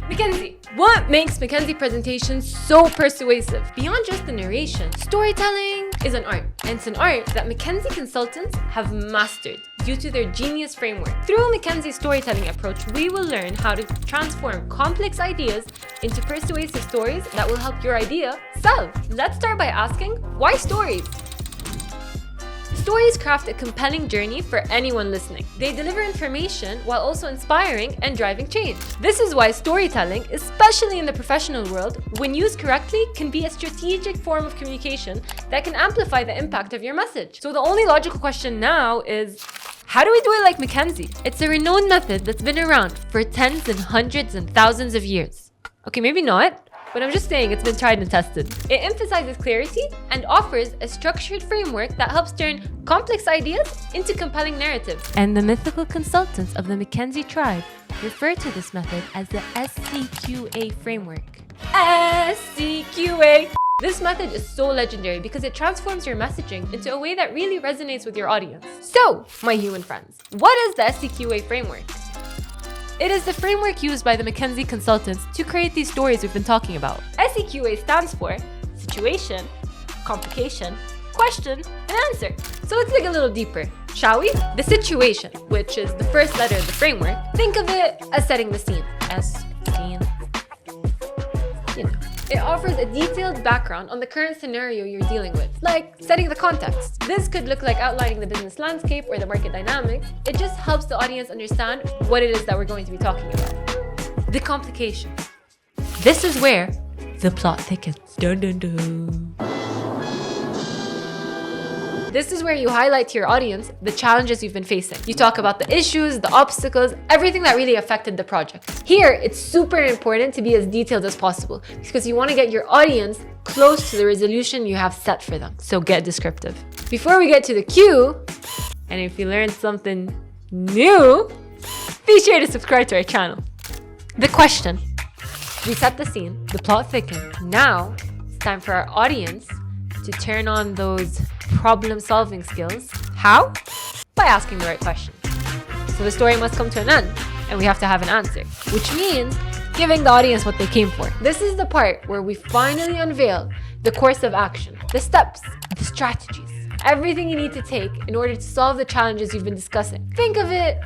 McKinsey. What makes McKinsey presentations so persuasive? Beyond just the narration, storytelling is an art. And it's an art that McKinsey consultants have mastered due to their genius framework. Through McKinsey's storytelling approach, we will learn how to transform complex ideas into persuasive stories that will help your idea sell. Let's start by asking, why stories? Stories craft a compelling journey for anyone listening. They deliver information while also inspiring and driving change. This is why storytelling, especially in the professional world, when used correctly, can be a strategic form of communication that can amplify the impact of your message. So the only logical question now is, how do we do it like McKinsey? It's a renowned method that's been around for tens and hundreds and thousands of years. Okay, maybe not, but I'm just saying it's been tried and tested. It emphasizes clarity and offers a structured framework that helps turn complex ideas into compelling narratives. And the mythical consultants of the McKinsey tribe refer to this method as the SCQA framework. SCQA! This method is so legendary because it transforms your messaging into a way that really resonates with your audience. So, my human friends, what is the SCQA framework? It is the framework used by the McKinsey consultants to create these stories we've been talking about. SCQA stands for situation, complication, question, and answer. So let's dig a little deeper, shall we? The situation, which is the first letter of the framework, think of it as setting the scene. Scene. It offers a detailed background on the current scenario you're dealing with, like setting the context. This could look like outlining the business landscape or the market dynamics. It just helps the audience understand what it is that we're going to be talking about. The complication. This is where the plot thickens. Dun, dun, dun. This is where you highlight to your audience the challenges you've been facing. You talk about the issues, the obstacles, everything that really affected the project. Here, it's super important to be as detailed as possible because you want to get your audience close to the resolution you have set for them. So get descriptive. Before we get to the cue, and if you learned something new, be sure to subscribe to our channel. The question. We set the scene, the plot thickened. Now, it's time for our audience to turn on those problem-solving skills. How? By asking the right questions. So the story must come to an end, and we have to have an answer, which means giving the audience what they came for. This is the part where we finally unveil the course of action, the steps, the strategies, everything you need to take in order to solve the challenges you've been discussing. Think of it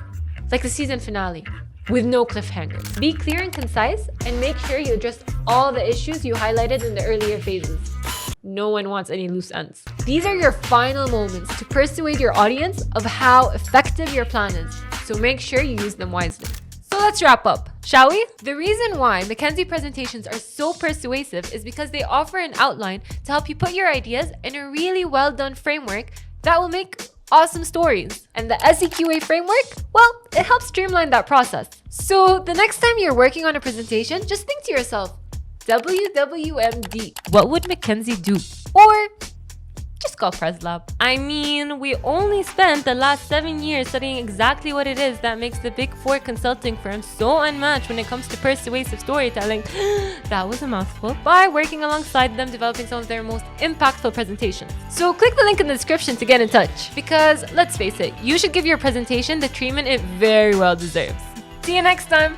like the season finale, with no cliffhangers. Be clear and concise, and make sure you address all the issues you highlighted in the earlier phases. No one wants any loose ends. These are your final moments to persuade your audience of how effective your plan is, so make sure you use them wisely. So let's wrap up, shall we? The reason why McKinsey presentations are so persuasive is because they offer an outline to help you put your ideas in a really well done framework that will make awesome stories. And the SCQA framework, well, it helps streamline that process. So the next time you're working on a presentation, just think to yourself, WWMD. What would McKinsey do? Or just call PresLab. I mean, we only spent the last 7 years studying exactly what it is that makes the Big Four consulting firms so unmatched when it comes to persuasive storytelling. That was a mouthful. By working alongside them, developing some of their most impactful presentations. So click the link in the description to get in touch. Because let's face it, you should give your presentation the treatment it very well deserves. See you next time.